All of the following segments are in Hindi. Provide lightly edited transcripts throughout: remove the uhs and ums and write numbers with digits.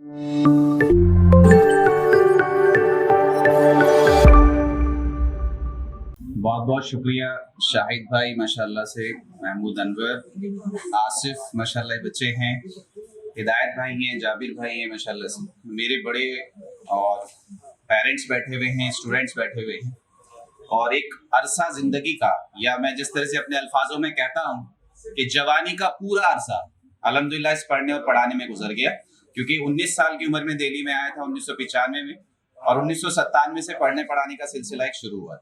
बहुत बहुत शुक्रिया शाहिद भाई, माशाल्लाह से महमूद अनवर, आसिफ माशाल्लाह बच्चे हैं, हिदायत भाई हैं, जाबिर भाई हैं, माशाल्लाह से मेरे बड़े और पेरेंट्स बैठे हुए हैं, स्टूडेंट्स बैठे हुए हैं। और एक अरसा जिंदगी का, या मैं जिस तरह से अपने अल्फाजों में कहता हूँ कि जवानी का पूरा अरसा अल्हम्दुलिल्लाह इस पढ़ने और पढ़ाने में गुजर गया, क्योंकि 19 साल की उम्र में दिल्ली में आया था 1995 में, और 1997 से पढ़ने पढ़ाने का सिलसिला एक शुरू हुआ।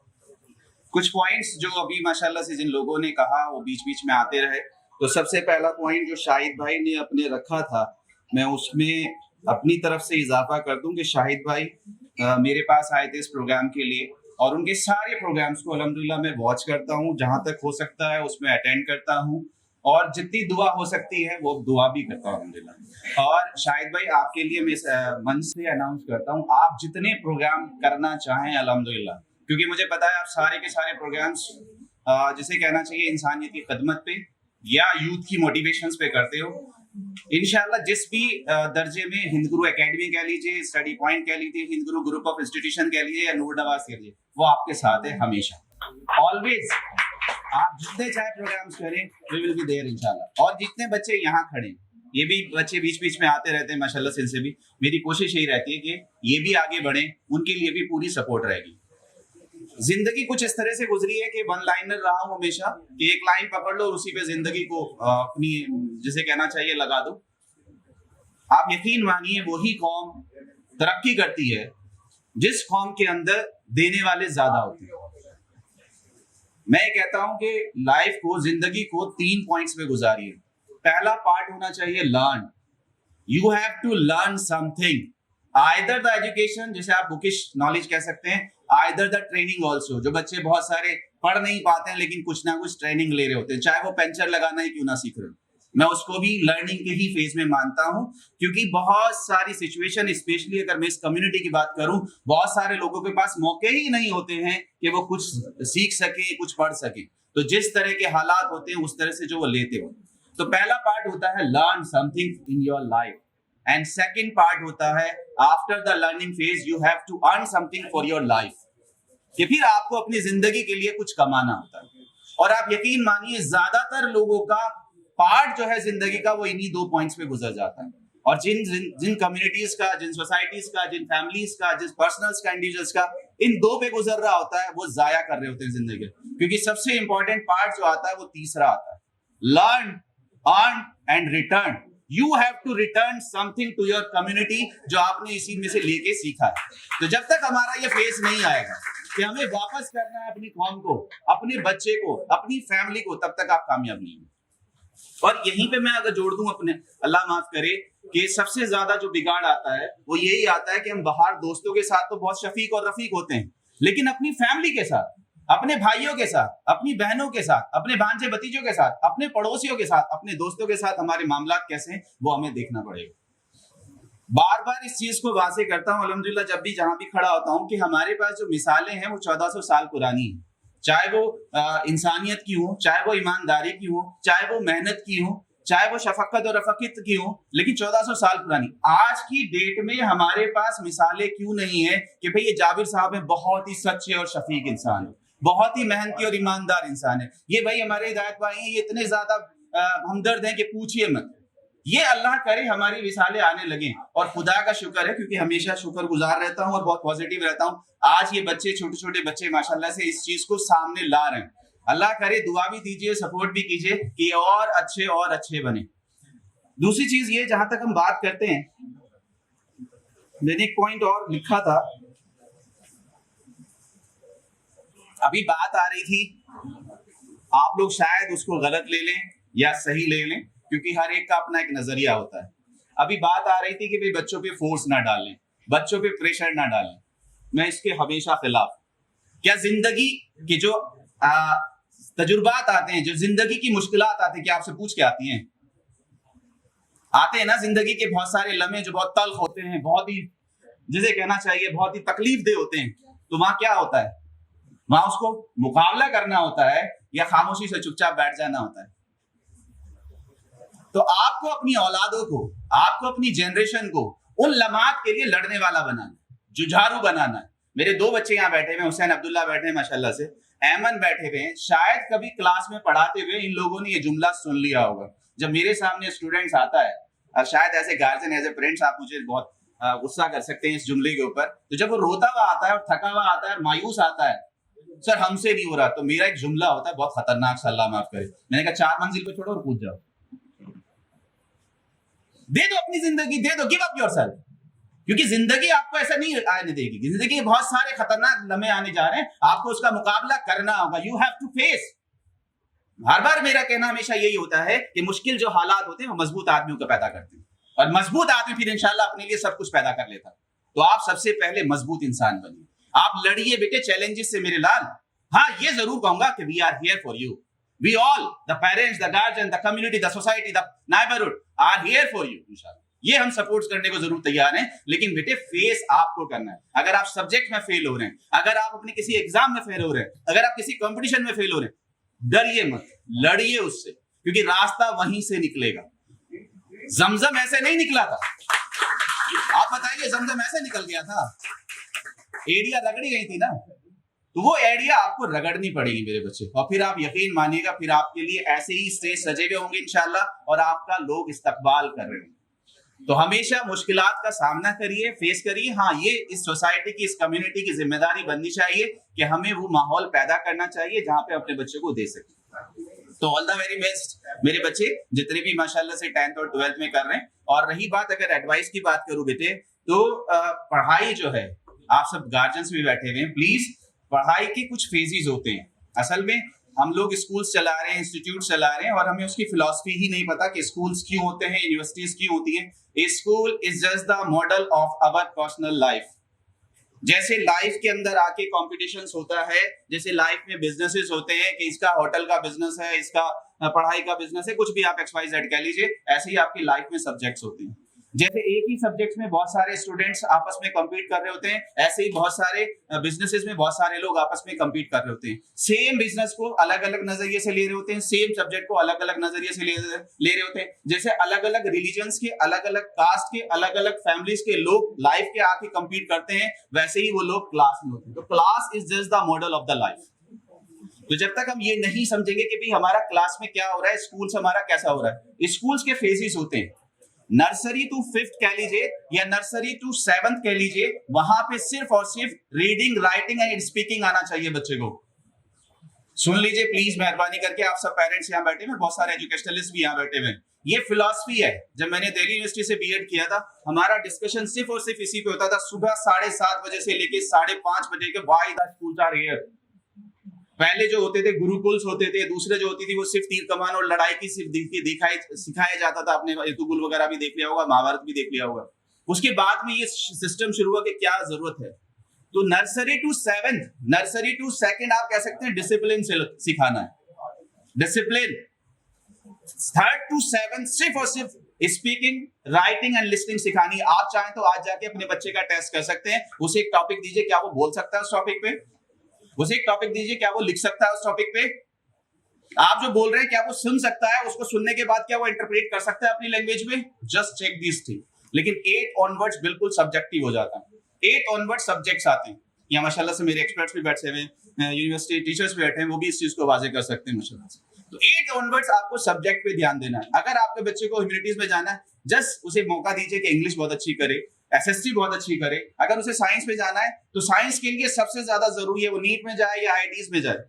कुछ पॉइंट्स जो अभी माशाल्लाह से जिन लोगों ने कहा वो बीच बीच में आते रहे। तो सबसे पहला पॉइंट जो शाहिद भाई ने अपने रखा था, मैं उसमें अपनी तरफ से इजाफा कर दूं कि शाहिद भाई मेरे पास आए थे इस प्रोग्राम के लिए, और उनके सारे प्रोग्राम्स को अल्हम्दुलिल्लाह मैं वॉच करता हूं, जहां तक हो सकता है उसमें अटेंड करता हूं, और जितनी दुआ हो सकती है वो दुआ भी करता हूं अल्हम्दुलिल्लाह। और शाहिद भाई आपके लिए मैं मंच से अनाउंस करता हूं, आप जितने प्रोग्राम करना चाहें अल्हम्दुलिल्लाह, क्योंकि मुझे पता है आप सारे के सारे प्रोग्राम्स जिसे कहना चाहिए इंसानियत की खिदमत पे या यूथ की मोटिवेशंस पे करते हो। इंशाल्लाह जिस भी दर्जे में हिंद गुरु एकेडमी कह लीजिए, स्टडी पॉइंट कह लीजिए, हिंद गुरु ग्रुप ऑफ इंस्टीट्यूशन कह लीजिए, या नूर नवाज कह लीजिए, वो आपके साथ है हमेशा, ऑलवेज। आप जितने चाहे प्रोग्राम्स करें, वी विल बी देयर इंशाल्लाह। और जितने बच्चे यहाँ खड़े, ये भी बच्चे बीच बीच में आते रहते हैं माशाल्लाह से भी, मेरी कोशिश यही रहती है कि ये भी आगे बढ़े, उनके लिए भी पूरी सपोर्ट रहेगी। जिंदगी कुछ इस तरह से गुजरी है कि वन लाइनर रहा हूं हमेशा, कि एक लाइन पकड़ लो और उसी पे जिंदगी को अपनी जिसे कहना चाहिए लगा दो। आप यकीन मानिए वही कौम तरक्की करती है जिस कौम के अंदर देने वाले ज्यादा होते हैं। मैं कहता हूं कि लाइफ को, जिंदगी को 3 पॉइंट्स पे गुजारिए। पहला पार्ट होना चाहिए learn. You have to learn something, either the education, जिसे आप बुकिश नॉलेज कह सकते हैं, आइदर द ट्रेनिंग ऑल्सो। जो बच्चे बहुत सारे पढ़ नहीं पाते हैं लेकिन कुछ ना कुछ ट्रेनिंग ले रहे होते हैं, चाहे वो पेंचर लगाना ही क्यों ना सीख रहे हो, मैं उसको भी लर्निंग के ही फेज में मानता हूं। क्योंकि बहुत सारी सिचुएशन, स्पेशली अगर मैं इस कम्युनिटी की बात करूं, बहुत सारे लोगों के पास मौके ही नहीं होते हैं कि वो कुछ सीख सके, कुछ पढ़ सके। तो जिस तरह के हालात होते हैं उस तरह से जो वो लेते हो। तो पहला पार्ट होता है learn something in your life, and second part होता है after the learning phase you have to earn something for your life, कि फिर आपको अपनी जिंदगी के लिए कुछ कमाना होता है। और आप यकीन मानिए ज्यादातर लोगों का पार्ट जो है जिंदगी का, वो इन्हीं 2 पॉइंट्स पे गुजर जाता है। और जिन कम्युनिटीज का, जिन सोसाइटीज का, जिन फैमिलीज का, जिन पर्सनल्स का, इंडिविजुअल्स का इन 2 पे गुजर रहा होता है, वो जाया कर रहे होते हैं जिंदगी। क्योंकि सबसे इंपॉर्टेंट पार्ट जो आता है वो तीसरा आता है, learn, earn and return. You have to return something to your community, जो आपने इसी में से लेके सीखा है। तो जब तक हमारा ये फेज नहीं आएगा कि हमें वापस करना है अपनी कौम को, अपने बच्चे को, अपनी फैमिली को, तब तक आप कामयाब नहीं होंगे। और यहीं पे मैं अगर जोड़ दूं अपने, अल्लाह माफ करे, कि सबसे ज्यादा जो बिगाड़ आता है वो यही आता है कि हम बाहर दोस्तों के साथ तो बहुत शफीक और रफीक होते हैं, लेकिन अपनी फैमिली के साथ, अपने भाइयों के साथ, अपनी बहनों के साथ, अपने भांजे भतीजों के साथ, अपने पड़ोसियों के साथ, अपने दोस्तों के साथ हमारे मामलात कैसे हैं वो हमें देखना पड़ेगा। बार बार इस चीज को वाजे करता हूं अल्हम्दुलिल्लाह, जब भी जहां भी खड़ा होता हूं, कि हमारे पास जो मिसालें हैं वो 1400 साल पुरानी हैं। चाहे वो इंसानियत की हो, चाहे वो ईमानदारी की हो, चाहे वो मेहनत की हो, चाहे वो शफकत और रफाकत की हो, लेकिन 1400 साल पुरानी। आज की डेट में हमारे पास मिसालें क्यों नहीं है कि भाई ये जाबिर साहब है, बहुत ही सच्चे और शफीक इंसान है, बहुत ही मेहनती और ईमानदार इंसान है, ये भाई हमारे हिदायत भाई हैं, ये इतने ज्यादा हमदर्द हैं कि पूछिए मत। ये अल्लाह करे हमारी मिसालें आने लगे, और खुदा का शुक्र है क्योंकि हमेशा शुक्रगुजार रहता हूं और बहुत पॉजिटिव रहता हूं। आज ये बच्चे, छोटे छोटे बच्चे माशाल्लाह से इस चीज को सामने ला रहे हैं। अल्लाह करे, दुआ भी दीजिए, सपोर्ट भी कीजिए कि और अच्छे बने। दूसरी चीज ये, जहां तक हम बात करते हैं, मैंने एक पॉइंट और लिखा था, अभी बात आ रही थी, आप लोग शायद उसको गलत ले लें या सही ले लें, क्योंकि हर एक का अपना एक नजरिया होता है। अभी बात आ रही थी कि भाई बच्चों पे फोर्स ना डालें, बच्चों पे प्रेशर ना डालें। मैं इसके हमेशा खिलाफ। क्या जिंदगी के जो तजुर्बात आते हैं, जो जिंदगी की मुश्किलात आती है, क्या आपसे पूछ के आती हैं? आते हैं ना, जिंदगी के बहुत सारे लम्हे जो बहुत तल्ख होते हैं, बहुत ही, जिसे कहना चाहिए बहुत ही तकलीफ दे होते हैं। तो वहां क्या होता है? वहां उसको मुकाबला करना होता है या खामोशी से चुपचाप बैठ जाना होता है। तो आपको अपनी औलादों को, आपको अपनी जनरेशन को उन लम्हात के लिए लड़ने वाला बनाना, जुझारू बनाना। मेरे 2 बच्चे यहाँ बैठे हुए, हुसैन अब्दुल्ला बैठे हैं माशाल्लाह से, ऐमन बैठे हुए हैं। शायद कभी क्लास में पढ़ाते हुए इन लोगों ने ये जुमला सुन लिया होगा। जब मेरे सामने स्टूडेंट्स आता है, और शायद as a guardian, as a parents आप मुझे बहुत गुस्सा कर सकते हैं इस जुमले के ऊपर, तो जब वो रोता हुआ आता है और थका हुआ आता है और मायूस आता है, सर हमसे नहीं हो रहा, तो मेरा एक जुमला होता है बहुत खतरनाक सा, अल्लाह माफ करे, मैंने कहा 4 मंजिल पे छोड़ो और कूद जाओ। दे दो अपनी जिंदगी, दे दो, गिव अप योरसेल्फ, क्योंकि जिंदगी आपको ऐसा नहीं आने देगी। जिंदगी के बहुत सारे खतरनाक लम्हे आने जा रहे हैं, आपको उसका मुकाबला करना होगा। You have to face. हर बार मेरा कहना हमेशा यही होता है कि मुश्किल जो हालात होते हैं वो मजबूत आदमियों को पैदा करते हैं, और मजबूत आदमी फिर इंशाल्लाह अपने लिए सब कुछ पैदा कर लेता है। तो आप सबसे पहले मजबूत इंसान बनिए, आप लड़िए बेटे चैलेंजेस से मेरे लाल। हाँ, ये जरूर कहूंगा कि we are here for you, we all, the parents, the guardian, the community, the society, the neighbourhood are here for you. इंशाल्लाह ये हम सपोर्ट करने को जरूर तैयार हैं, लेकिन बेटे फेस आपको करना है। अगर आप सब्जेक्ट में फेल हो रहे हैं, अगर आप अपने किसी एग्जाम में फेल हो रहे हैं, अगर आप किसी कंपटीशन में फेल हो रहे हैं, डरिए मत, लड़िए उससे, क्योंकि रास्ता वहीं से निकलेगा। जमजम ऐसे नहीं निकला था, आप बताइए, जमजम ऐसे निकल गया था? एड़िया रगड़ी गई थी ना, तो वो एड़िया आपको रगड़नी पड़ेगी मेरे बच्चे, और फिर आप यकीन मानिएगा, फिर आपके लिए ऐसे ही स्टेज सजे हुए होंगे इंशाल्लाह, और आपका लोग इस्तकबाल कर रहे होंगे। तो हमेशा मुश्किलात का सामना करिए, फेस करिए। हाँ, ये इस सोसाइटी की, इस कम्युनिटी की जिम्मेदारी बननी चाहिए कि हमें वो माहौल पैदा करना चाहिए जहां पे अपने बच्चे को दे सके। तो ऑल द वेरी बेस्ट मेरे बच्चे, जितने भी माशाल्लाह से 10th और 12th में कर रहे हैं। और रही बात अगर एडवाइस की बात करूं बेटे, तो पढ़ाई जो है, आप सब गार्जियंस भी बैठे हुए हैं, प्लीज पढ़ाई के कुछ फेजेस होते हैं। असल में हम लोग स्कूल्स चला रहे हैं, इंस्टीट्यूट चला रहे हैं, और हमें उसकी फिलॉसफी ही नहीं पता कि स्कूल्स क्यों होते हैं, यूनिवर्सिटीज क्यों होती हैं। School is just the model of our personal life. जैसे लाइफ के अंदर आके कॉम्पिटिशन्स होता है, जैसे लाइफ में बिजनेसेस होते हैं कि इसका होटल का बिजनेस है, इसका पढ़ाई का बिजनेस है, कुछ भी आप XYZ कह लीजिए, ऐसे ही आपकी लाइफ में सब्जेक्ट्स होते हैं। जैसे एक ही सब्जेक्ट्स में बहुत सारे स्टूडेंट्स आपस में compete कर रहे होते हैं, ऐसे ही बहुत सारे बिजनेसेस में बहुत सारे लोग आपस में compete कर रहे होते हैं। सेम बिजनेस को अलग अलग नजरिए से ले रहे होते हैं, सेम सब्जेक्ट को अलग अलग नजरिए से ले रहे होते हैं। जैसे अलग अलग रिलीजन्स के, अलग अलग कास्ट के, अलग अलग फैमिलीज के लोग लाइफ के आके compete करते हैं, वैसे ही वो लोग क्लास में होते हैं। तो class is just the model of the life. तो जब तक हम ये नहीं समझेंगे कि भाई हमारा क्लास में क्या हो रहा है, स्कूल हमारा कैसा हो रहा है। स्कूल्स के फेजेस होते हैं, नर्सरी टू 5th कह लीजिए या नर्सरी टू 7th कह लीजिए, वहां पे सिर्फ और सिर्फ रीडिंग, राइटिंग एंड स्पीकिंग आना चाहिए बच्चे को। सुन लीजिए प्लीज, मेहरबानी करके, आप सब पेरेंट्स यहाँ बैठे हैं, बहुत सारे एजुकेशनलिस्ट भी यहाँ बैठे हुए हैं। ये फिलॉसफी है। जब मैंने दिल्ली यूनिवर्सिटी से बीएड किया था, हमारा डिस्कशन सिर्फ और सिर्फ इसी पे होता था। सुबह 7:30 बजे से लेके 5:30 बजे के why the schools are here. पहले जो होते थे गुरुकुल्स होते थे, दूसरे जो होती थी वो सिर्फ तीर कमान और लड़ाई की सिर्फ सिखाया जाता था। आपने यतुकुल वगैरह भी देख लिया होगा, महाभारत भी देख लिया होगा। उसके बाद में ये सिस्टम शुरू हुआ कि क्या जरूरत है। तो nursery to 7th, nursery to 2nd आप कह सकते हैं डिसिप्लिन सिखाना है, डिसिप्लिन। 3rd टू 7th सिर्फ और सिर्फ स्पीकिंग, राइटिंग एंड लिसनिंग सिखानी। आप चाहें तो आज जाके अपने बच्चे का टेस्ट कर सकते हैं। उसे एक टॉपिक दीजिए, क्या वो बोल सकता है उस टॉपिक पे? उसे एक टॉपिक दीजिए, क्या वो लिख सकता है उस टॉपिक पे? आप जो बोल रहे हैं क्या वो सुन सकता है? उसको सुनने के बाद क्या वो इंटरप्रेट कर सकता है अपनी लैंग्वेज में? Just check this thing. लेकिन 8 ऑनवर्ड्स बिल्कुल सब्जेक्टिव हो जाता है। 8 ऑनवर्ड्स सब्जेक्ट्स आते हैं। यहाँ माशाल्लाह से मेरे एक्सपर्ट्स भी बैठे हुए हैं, यूनिवर्सिटी टीचर्स भी बैठे हैं, वो भी इस चीज को वाजे कर सकते हैं माशाल्लाह से। तो 8 ऑनवर्ड्स आपको सब्जेक्ट पे ध्यान देना है। अगर आपके बच्चे को ह्यूमैनिटीज में जाना है, जस्ट उसे मौका दीजिए कि इंग्लिश बहुत अच्छी करे, SST बहुत अच्छी करे। अगर उसे साइंस में जाना है तो साइंस के लिए सबसे ज्यादा जरूरी है वो नीट में जाए या IITs में जाए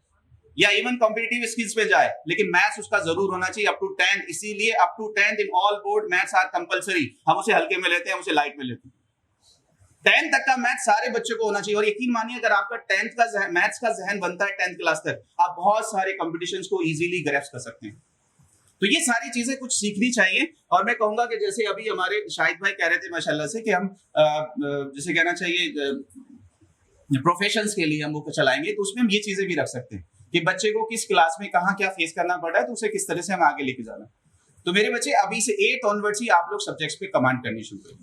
या इवन कॉम्पिटिटिव स्किल्स पे जाए, लेकिन मैथ्स उसका जरूर होना चाहिए अप टू 10th। इसीलिए up to 10th in all board maths are compulsory. हम उसे हल्के में लेते हैं, उसे लाइट में लेते हैं। 10th तक का मैथ्स सारे बच्चों को होना चाहिए। और यकीन मानिए, अगर आपका 10th का मैथ्स का जहन बनता है 10th क्लास तक, आप बहुत सारे कॉम्पिटिशन्स को इजीली ग्रैस्प कर सकते हैं। तो ये सारी चीजें कुछ सीखनी चाहिए। और मैं कहूंगा कि जैसे अभी हमारे शाहिद भाई कह रहे थे माशाल्लाह से कि हम जैसे कहना चाहिए प्रोफेशंस के लिए हम वो चलाएंगे, तो उसमें हम ये चीजें भी रख सकते हैं कि बच्चे को किस क्लास में कहाँ क्या फेस करना पड़ रहा है, तो उसे किस तरह से हम आगे लेके जाना। तो मेरे बच्चे अभी से 8 ऑनवर्ड्स ही आप लोग सब्जेक्ट्स पे कमांड करनी शुरू करें।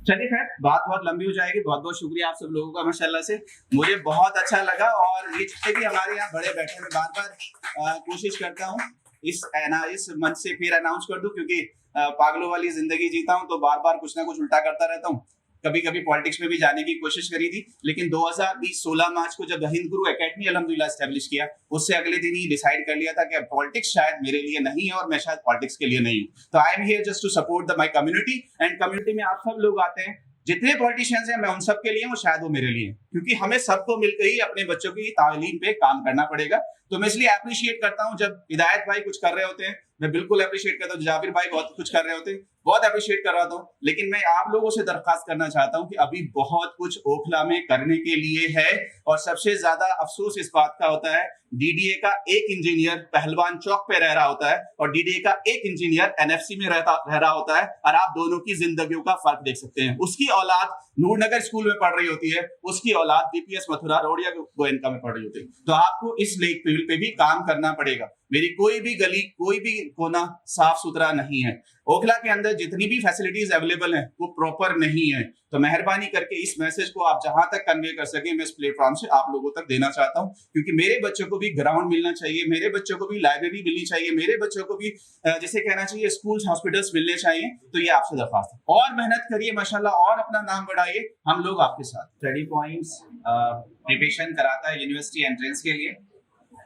चलिए खैर, बात बहुत लंबी हो जाएगी। बहुत बहुत शुक्रिया आप सब लोगों का माशाल्लाह से, मुझे बहुत अच्छा लगा। और ये जितने भी हमारे यहाँ बड़े बैठे, मैं बार बार कोशिश करता हूँ इस मंच से फिर अनाउंस कर दूं, क्योंकि पागलों वाली जिंदगी जीता हूँ, तो बार बार कुछ ना कुछ उल्टा करता रहता हूँ। कभी कभी पॉलिटिक्स में भी जाने की कोशिश करी थी, लेकिन 2020 16 मार्च को जब हिंद गुरु एकेडमी अल्हम्दुलिल्लाह एस्टेब्लिश किया, उससे अगले दिन ही डिसाइड कर लिया था कि पॉलिटिक्स शायद मेरे लिए नहीं है और मैं शायद पॉलिटिक्स के लिए नहीं हूँ। तो I am here just to support my community, and community में आप सब लोग आते हैं, जितने पॉलिटिशियंस हैं मैं उन सब के लिए हूँ, शायद वो मेरे लिए, क्योंकि हमें सबको मिलकर ही अपने बच्चों की तालीम पे काम करना पड़ेगा। तो मैं इसलिए अप्रिशिएट करता हूँ जब हिदायत भाई कुछ कर रहे होते हैं, मैं बिल्कुल अप्रिशिएट करता हूँ। जाबिर भाई बहुत कुछ कर रहे होते हैं, बहुत अप्रिशिएट कर रहा था। लेकिन मैं आप लोगों से दरखास्त करना चाहता हूँ कि अभी बहुत कुछ ओखला में करने के लिए है, और सबसे ज्यादा अफसोस इस बात का होता है डीडीए का एक इंजीनियर पहलवान चौक पे रह रहा होता है और डीडीए का एक इंजीनियर एनएफसी में रह रहा होता है, और आप दोनों की जिंदगियों का फर्क देख सकते हैं। उसकी औलाद नूरनगर स्कूल में पढ़ रही होती है, उसकी औलाद डीपीएस मथुरा रोडिया गोयनका में पढ़ रही होती है। तो आपको इस लेक फील्ड पे भी काम करना पड़ेगा। मेरी कोई भी गली, कोई भी कोना साफ सुथरा नहीं है। ओखला के अंदर जितनी भी फैसिलिटीज अवेलेबल हैं वो प्रॉपर नहीं है। तो मेहरबानी करके इस मैसेज को आप जहां तक कन्वे कर सके, मैं इस प्लेटफॉर्म से आप लोगों तक देना चाहता हूं, क्योंकि मेरे बच्चों को भी ग्राउंड मिलना चाहिए, मेरे बच्चों को भी लाइब्रेरी मिलनी चाहिए, मेरे बच्चों को भी जिसे कहना चाहिए स्कूल्स हॉस्पिटल्स मिलने चाहिए। तो ये आपसे दरख्वास्त है, और मेहनत करिए माशाल्लाह, और अपना नाम बढ़ाइए, हम लोग आपके साथ। स्टडी पॉइंट्स प्रिपरेशन कराता है यूनिवर्सिटी एंट्रेंस के लिए,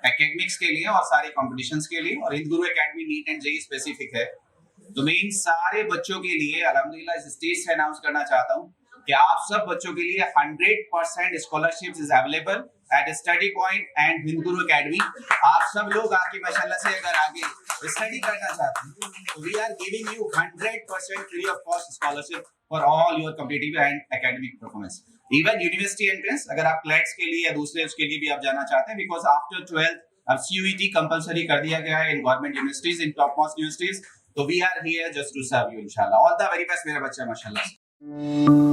एकेडमिक्स के लिए और सारे कॉम्पिटिशन्स के लिए, और हिंद गुरु academy neat and JEE specific है। तो मैं इन सारे बच्चों के लिए अल्हम्दुलिल्लाह इस स्टेज से अनाउंस करना चाहता हूँ कि आप सब बच्चों के लिए 100% scholarships is available at study point and Hind Guru academy. आप सब लोग आके माशाल्लाह से अगर आगे स्टडी करना चाहते हैं तो we are giving you 100% free of cost scholarship for all your competitive and academic performance. Even university entrance अगर आप क्लैट्स के लिए या दूसरे उसके लिए भी आप जाना चाहते हैं, बिकॉज आफ्टर 12th अब CUET कंपलसरी कर दिया गया है in government universities, in top most universities. तो we are here just to serve you इंशाल्लाह। ऑल द वेरी बेस्ट मेरा बच्चा माशाल्लाह।